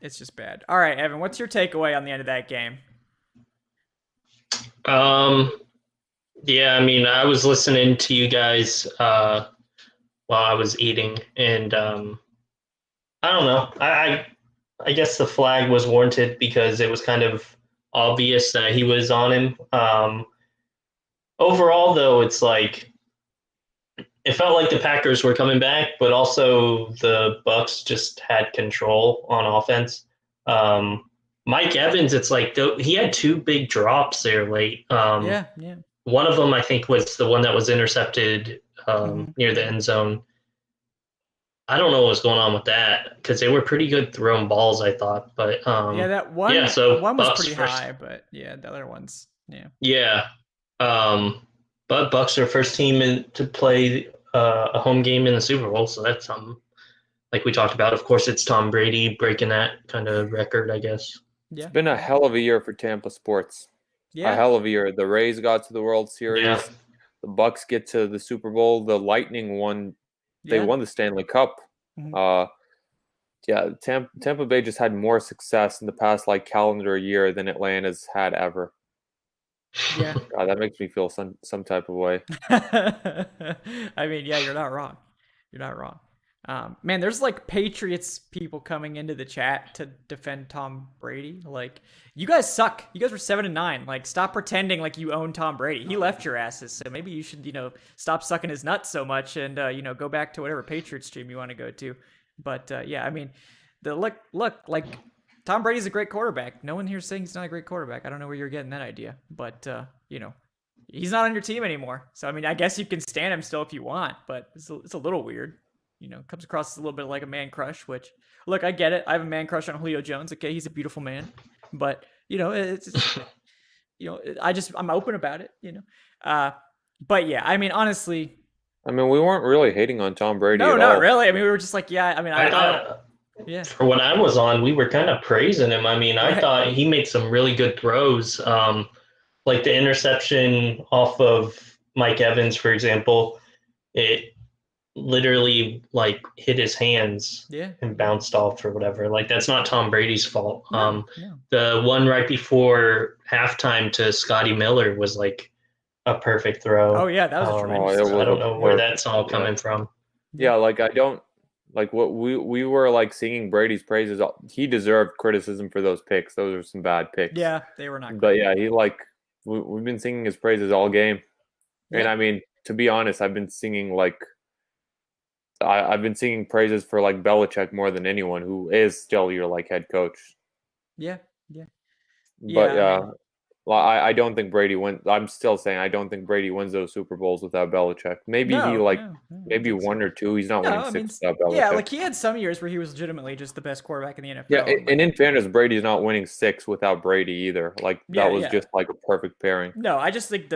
it's just bad. All right, Evan, what's your takeaway on the end of that game? Yeah, I mean, I was listening to you guys while I was eating, and I don't know. I guess the flag was warranted because it was kind of obvious that he was on him. Overall, though, it's it felt like the Packers were coming back, but also the Bucs just had control on offense. Mike Evans, it's he had 2 big drops there late. Yeah. One of them, I think, was the one that was intercepted near the end zone. I don't know what was going on with that because they were pretty good throwing balls, I thought. But yeah, that one. Yeah, so one was Bucs pretty high, but yeah, the other ones, yeah. Yeah, but Bucs are first team to play a home game in the Super Bowl, so that's something. Like we talked about, of course, it's Tom Brady breaking that kind of record, I guess. Yeah, it's been a hell of a year for Tampa sports. Yeah, a hell of a year. The Rays got to the World Series. Yeah. The Bucs get to the Super Bowl. The Lightning won. They won the Stanley Cup. Yeah, Tampa Bay just had more success in the past calendar year than Atlanta's had ever. Yeah. God, that makes me feel some type of way. I mean, yeah, you're not wrong. You're not wrong. Man, there's Patriots people coming into the chat to defend Tom Brady. You guys suck. You guys were 7-9. Stop pretending like you own Tom Brady. He left your asses, so maybe you should, stop sucking his nuts so much and go back to whatever Patriots stream you want to go to. But yeah, I mean, look, Tom Brady's a great quarterback. No one here's saying he's not a great quarterback. I don't know where you're getting that idea, but he's not on your team anymore. So I mean, I guess you can stand him still if you want, but it's a little weird. Comes across as a little bit like a man crush. Which, look, I get it. I have a man crush on Julio Jones. Okay, he's a beautiful man, but it's I'm open about it. But yeah, I mean, honestly. I mean, we weren't really hating on Tom Brady at all. No, not really. I mean, we were just yeah. I mean, I thought. Yeah. For when I was on, we were kind of praising him. I mean, I thought he made some really good throws, like the interception off of Mike Evans, for example. It literally hit his hands and bounced off or whatever. That's not Tom Brady's fault. No. The one right before halftime to Scotty Miller was a perfect throw. Oh yeah, that was a tremendous throw. I don't know where that's all coming from. Yeah, I don't what we were singing Brady's praises. He deserved criticism for those picks. Those are some bad picks. Yeah, they were not. But yeah, he we've been singing his praises all game. And I mean, to be honest, I've been singing I've been singing praises for like Belichick more than anyone, who is still your like head coach. Yeah, yeah, But yeah. I mean, well, I don't think Brady wins. I'm still saying I don't think Brady wins those Super Bowls without Belichick. Maybe he no, like no, I don't maybe think so. one or two. He's not No, winning I mean, six without yeah, Belichick. like he had some years where he was legitimately just the best quarterback in the Yeah, NFL. And and like, in fairness, Brady's not winning six without Brady either. Like that yeah, was yeah. just like a perfect pairing. No, I just think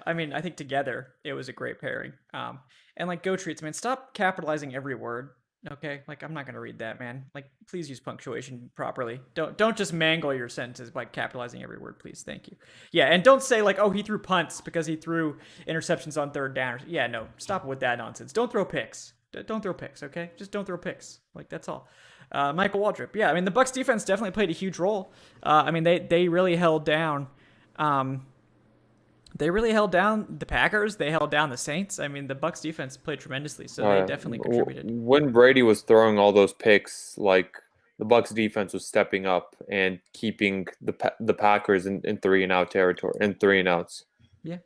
I mean, I think together it was a great pairing. And like Go Treats, man, stop capitalizing every word. Okay, like I'm not gonna read that, man. Like, please use punctuation properly. Don't just mangle your sentences by capitalizing every word, please. Thank you. Yeah, and don't say like, oh, he threw punts because he threw interceptions on third down. Yeah, no, stop with that nonsense. Don't throw picks. Don't throw picks, okay? Just don't throw picks. Like that's all. Michael Waldrop. Yeah, I mean the Bucs defense definitely played a huge role. I mean they really held down. They really held down the Packers. They held down the Saints. I mean, the Bucs defense played tremendously, so they definitely contributed. When Brady was throwing all those picks, like the Bucs defense was stepping up and keeping the Packers in 3-and-out territory and 3-and-outs. Yeah.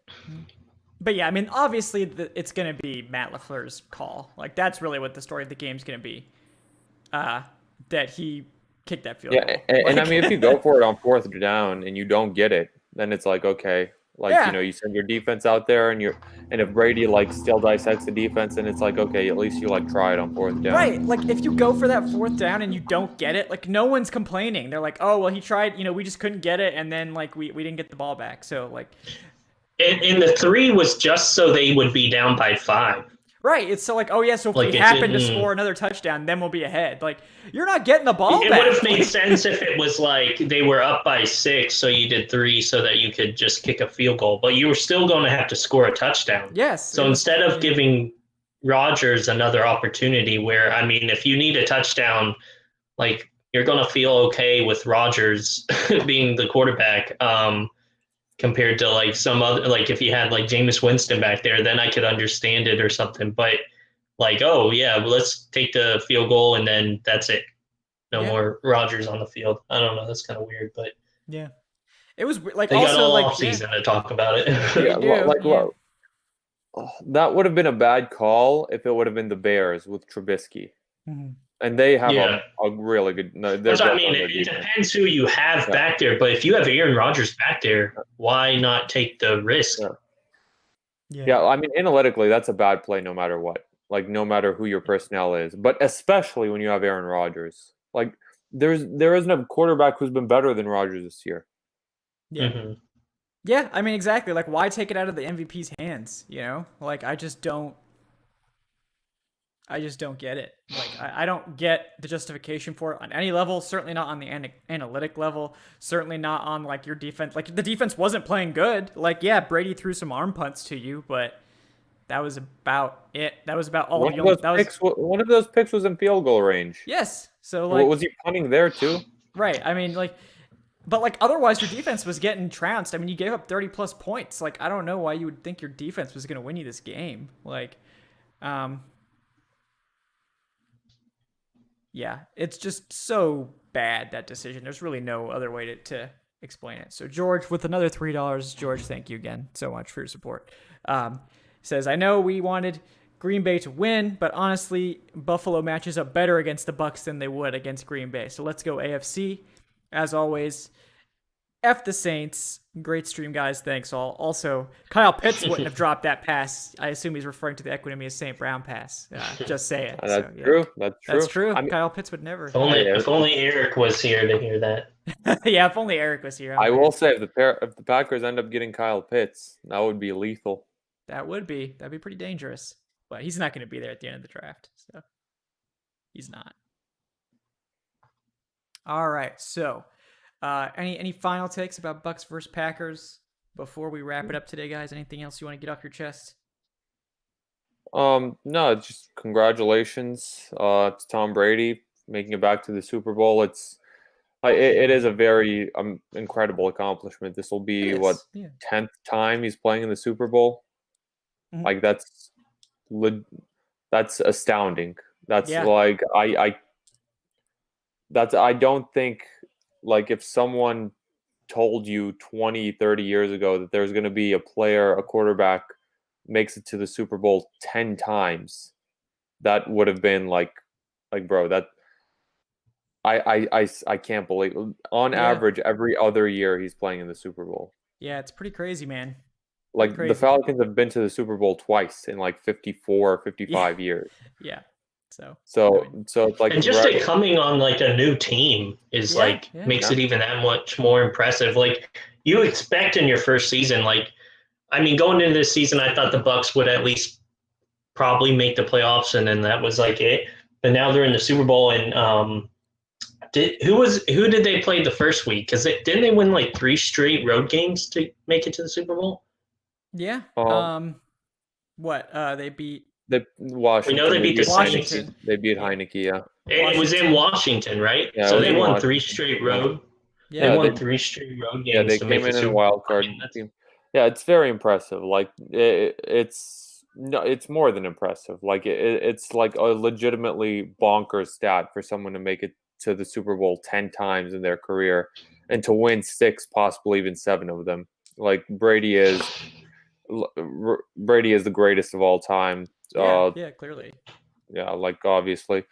But yeah, I mean, obviously it's going to be Matt LaFleur's call. Like that's really what the story of the game's going to be. That he kicked that field goal. And I mean, if you go for it on 4th down and you don't get it, then it's like, okay, like, Yeah. you send your defense out there and if Brady like still dissects the defense, then it's like, okay, at least you like try it on 4th down. Right. Like if you go for that 4th down and you don't get it, like no one's complaining. They're like, oh, well, he tried, we just couldn't get it. And then like we didn't get the ball back. So like. And the 3 was just so they would be down by 5. Right. It's so like, oh yeah, so if Like, we happen to score another touchdown, then we'll be ahead. Like you're not getting the ball It back. would have made sense if it was like they were up by 6, so you did 3 so that you could just kick a field goal, but you were still going to have to score a touchdown. Yes. So instead of giving Rodgers another opportunity where, I mean, if you need a touchdown, like you're going to feel okay with Rodgers being the quarterback, compared to like some other, like if you had like Jameis Winston back there, then I could understand it or something. But like, oh yeah, well, let's take the field goal and then that's it. No more Rodgers on the field. I don't know. That's kind of weird, but yeah, it was like they also got all like off season to talk about it. That would have been a bad call if it would have been the Bears with Trubisky. Mm-hmm. And they have a really good. No, that's what I mean. It depends who you have back there, but if you have Aaron Rodgers back there, why not take the risk? Yeah, I mean, analytically, that's a bad play no matter what. Like, no matter who your personnel is, but especially when you have Aaron Rodgers. Like, there isn't a quarterback who's been better than Rodgers this year. Yeah. Mm-hmm. Yeah, I mean, exactly. Like, why take it out of the MVP's hands? Like I just don't get it. Like, I don't get the justification for it on any level. Certainly not on the analytic level. Certainly not on, like, your defense. Like, the defense wasn't playing good. Like, yeah, Brady threw some arm punts to you, but that was about it. That was about all. One of those picks was in field goal range. Yes. So, like. Was he punting there, too? Right. I mean, like. But, like, otherwise your defense was getting trounced. I mean, you gave up 30-plus points. Like, I don't know why you would think your defense was going to win you this game. Like, yeah, it's just so bad, that decision. There's really no other way to explain it. So George, with another $3, George, thank you again so much for your support. Says, I know we wanted Green Bay to win, but honestly, Buffalo matches up better against the Bucs than they would against Green Bay. So let's go AFC. As always, F the Saints. Great stream, guys. Thanks all. Also, Kyle Pitts wouldn't have dropped that pass. I assume he's referring to the Equinemius St. Brown pass. Just say it. That's true. That's true. I mean, Kyle Pitts would never. If only Eric was here to hear that. Yeah, if only Eric was here. I will say, if the Packers end up getting Kyle Pitts, that would be lethal. That'd be pretty dangerous. But he's not going to be there at the end of the draft, so he's not. All right, so any final takes about Bucs versus Packers before we wrap it up today, guys? Anything else you want to get off your chest? No, just congratulations to Tom Brady making it back to the Super Bowl. It is a very incredible accomplishment. This will be 10th time he's playing in the Super Bowl. Mm-hmm. Like that's astounding. That's like I don't think, like, if someone told you 20, 30 years ago that there's going to be a quarterback makes it to the Super Bowl 10 times, that would have been like bro, that I can't believe. On average, every other year he's playing in the Super Bowl. Yeah, it's pretty crazy, man. Like Crazy. the Falcons have been to the Super Bowl twice in like 54, 55 years. Yeah. So it's like, and just it coming on like a new team is makes it even that much more impressive. Like you expect in your first season, like, I mean, going into this season, I thought the Bucs would at least probably make the playoffs, and then that was like it. But now they're in the Super Bowl, and who did they play the first week? Because didn't they win like 3 straight road games to make it to the Super Bowl? Yeah. What? They beat. Washington. We know they beat Washington. They beat Heineke, yeah. And it was in Washington, right? Yeah, so they won 3 straight road. Yeah, they won 3 straight road games. Yeah, they came in a wild card team. Yeah, it's very impressive. Like it's more than impressive. Like it's like a legitimately bonkers stat for someone to make it to the Super Bowl 10 times in their career and to win 6, possibly even 7 of them. Like Brady is the greatest of all time. Yeah, clearly. Yeah, like obviously.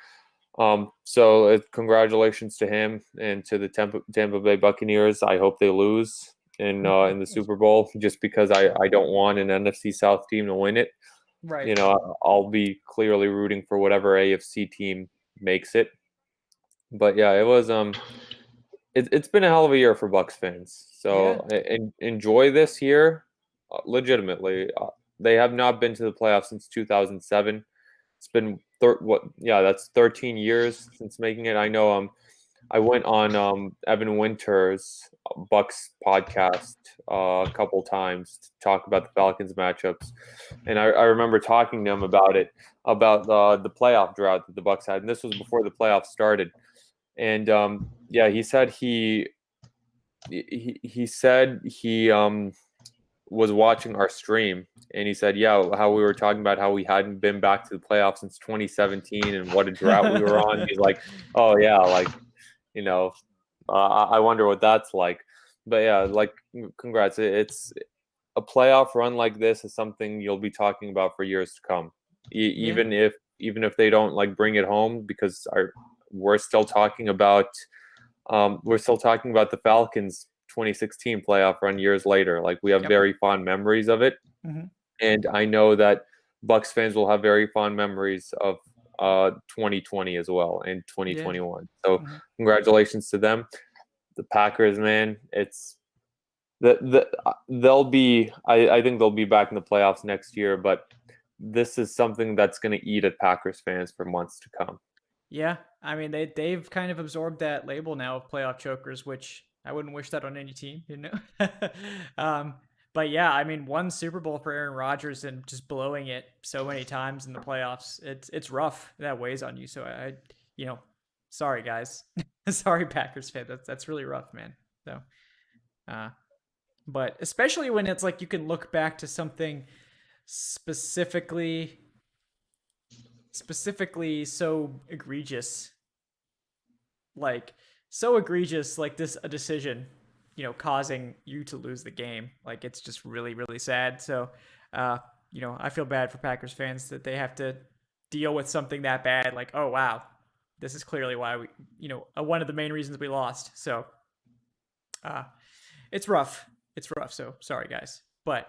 So congratulations to him and to the Tampa Bay Buccaneers. I hope they lose in the Super Bowl, just because I don't want an NFC South team to win it. Right. You know, I'll be clearly rooting for whatever AFC team makes it. But yeah, it was it's been a hell of a year for Bucs fans. So enjoy this year. Legitimately, they have not been to the playoffs since 2007. It's been that's 13 years since making it. I know. I went on Evan Winter's Bucs podcast a couple times to talk about the Falcons matchups, and I remember talking to him about it, about the playoff drought that the Bucs had, and this was before the playoffs started. And he said he was watching our stream, and he said, how we were talking about how we hadn't been back to the playoffs since 2017 and what a drought we were on. He's like, oh yeah, like, you know, I wonder what that's like. But yeah, like, congrats. It's a playoff run like this is something you'll be talking about for years to come. Even if they don't like bring it home, because we're still talking about the Falcons 2016 playoff run years later. Like, we have very fond memories of it. Mm-hmm. And I know that Bucs fans will have very fond memories of 2020 as well, and 2021. So congratulations to them. The Packers, man, it's they'll be I think they'll be back in the playoffs next year, but this is something that's going to eat at Packers fans for months to come. Yeah, I mean, they've kind of absorbed that label now of playoff chokers, which I wouldn't wish that on any team, you know. But yeah, I mean, 1 Super Bowl for Aaron Rodgers and just blowing it so many times in the playoffs, it's rough. That weighs on you. So sorry guys, sorry Packers fan. That's really rough, man. So, but especially when it's like you can look back to something specifically so egregious, like this, a decision, causing you to lose the game. Like, it's just really, really sad. So, I feel bad for Packers fans that they have to deal with something that bad. Like, oh, wow, this is clearly why we, one of the main reasons we lost. So, it's rough. So sorry guys, but,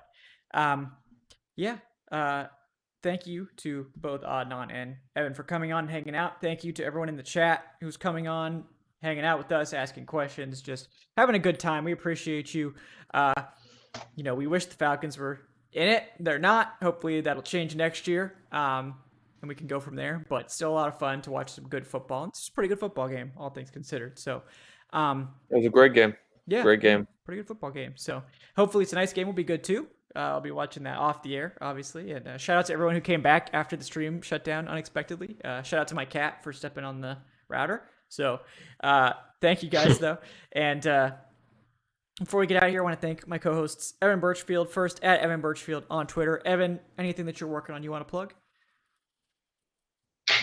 thank you to both Adnan and Evan for coming on and hanging out. Thank you to everyone in the chat who's coming on, hanging out with us, asking questions, just having a good time. We appreciate you. We wish the Falcons were in it. They're not. Hopefully that'll change next year, and we can go from there. But still a lot of fun to watch some good football. It's a pretty good football game, all things considered. So it was a great game. Yeah, great game. Pretty good football game. So hopefully tonight's game will be good too. I'll be watching that off the air, obviously. And shout out to everyone who came back after the stream shut down unexpectedly. Shout out to my cat for stepping on the router. So thank you guys, though. And before we get out of here, I want to thank my co-hosts, Evan Birchfield, first at Evan Birchfield on Twitter. Evan, anything that you're working on you want to plug?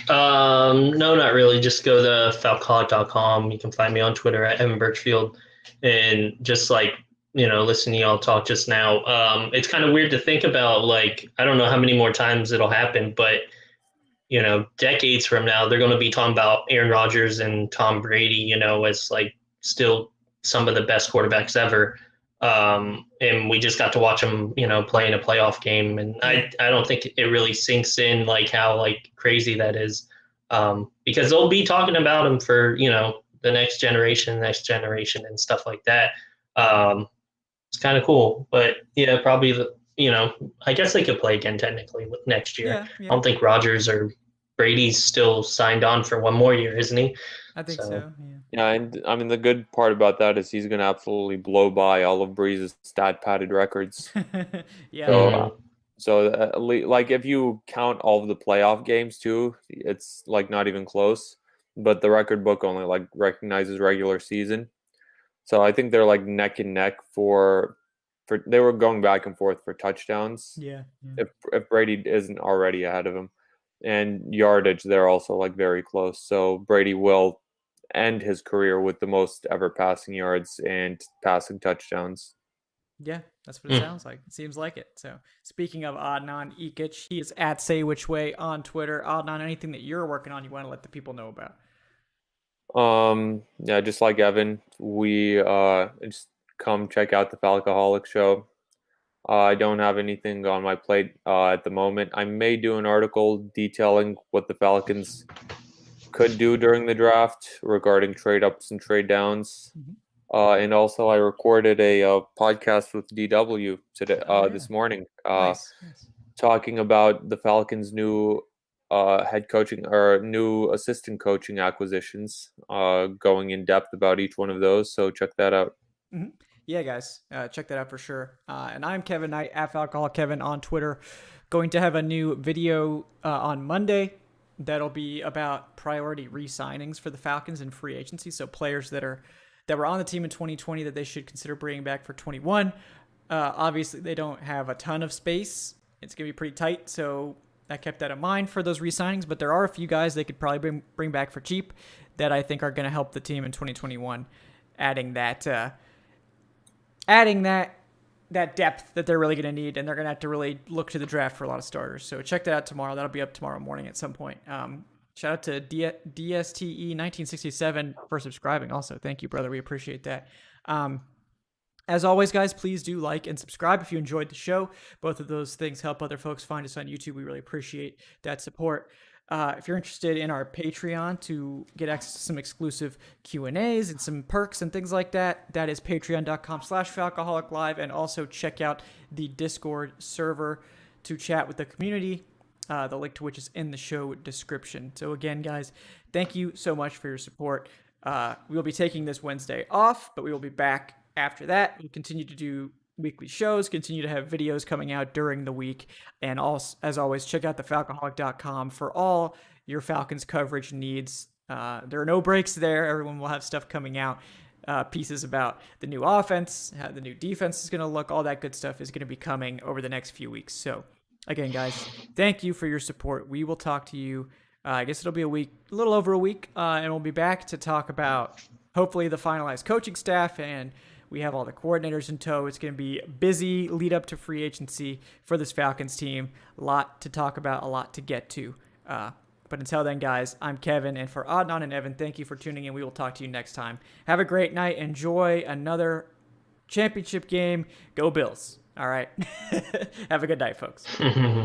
No, not really. Just go to falcoholic.com. You can find me on Twitter at Evan Birchfield. And just listen to y'all talk just now. It's kind of weird to think about, like, I don't know how many more times it'll happen, but, decades from now, they're going to be talking about Aaron Rodgers and Tom Brady, as like still some of the best quarterbacks ever. And we just got to watch them, play in a playoff game. And I don't think it really sinks in like how like crazy that is. Because they'll be talking about them for, the next generation and stuff like that. It's kind of cool, but yeah, probably I guess they could play again technically next year. Yeah. I don't think Rodgers or Brady's still signed on for one more year, isn't he? I think so. Yeah, and I mean the good part about that is he's going to absolutely blow by all of Breeze's stat padded records. Yeah. So like if you count all of the playoff games too, it's like not even close. But the record book only like recognizes regular season. So I think they're like neck and neck for they were going back and forth for touchdowns. Yeah. If Brady isn't already ahead of him, and yardage, they're also like very close. So Brady will end his career with the most ever passing yards and passing touchdowns. Yeah, that's what it sounds like. It seems like it. So speaking of Adnan Ikic, he is at Say Which Way on Twitter. Adnan, anything that you're working on you want to let the people know about? Yeah, just like Evan, we just come check out the Falcoholic show. I don't have anything on my plate at the moment. I may do an article detailing what the Falcons could do during the draft regarding trade ups and trade downs. And also I recorded a podcast with DW today, this morning, Nice. talking about the Falcons' new head coaching or new assistant coaching acquisitions, going in depth about each one of those. So check that out. Yeah, guys, check that out for sure. And I'm Kevin Knight at Falcoholic Kevin on Twitter. Going to have a new video on Monday that'll be about priority re-signings for the Falcons in free agency. So players that were on the team in 2020 that they should consider bringing back for 21. Obviously, they don't have a ton of space. It's gonna be pretty tight, so I kept that in mind for those re-signings. But there are a few guys they could probably bring back for cheap that I think are going to help the team in 2021, adding that depth that they're really going to need, and they're going to have to really look to the draft for a lot of starters. So check that out tomorrow. That'll be up tomorrow morning at some point. Shout out to DSTE1967 for subscribing also. Thank you, brother. We appreciate that. As always, guys, please do like and subscribe if you enjoyed the show. Both of those things help other folks find us on YouTube. We really appreciate that support. If you're interested in our Patreon to get access to some exclusive Q&As and some perks and things like that, that is patreon.com/Falcoholic Live, and also check out the Discord server to chat with the community, the link to which is in the show description. So again, guys, thank you so much for your support. We will be taking this Wednesday off, but we will be back after that. We'll continue to do weekly shows, continue to have videos coming out during the week, and also, as always, check out thefalcoholic.com for all your Falcons coverage needs. There are no breaks there. Everyone will have stuff coming out, pieces about the new offense, how the new defense is going to look. All that good stuff is going to be coming over the next few weeks. So again, guys, thank you for your support. We will talk to you, I guess it'll be a little over a week, and we'll be back to talk about hopefully the finalized coaching staff, and we have all the coordinators in tow. It's going to be busy lead up to free agency for this Falcons team. A lot to talk about, a lot to get to. But until then, guys, I'm Kevin. And for Adnan and Evan, thank you for tuning in. We will talk to you next time. Have a great night. Enjoy another championship game. Go Bills. All right. Have a good night, folks.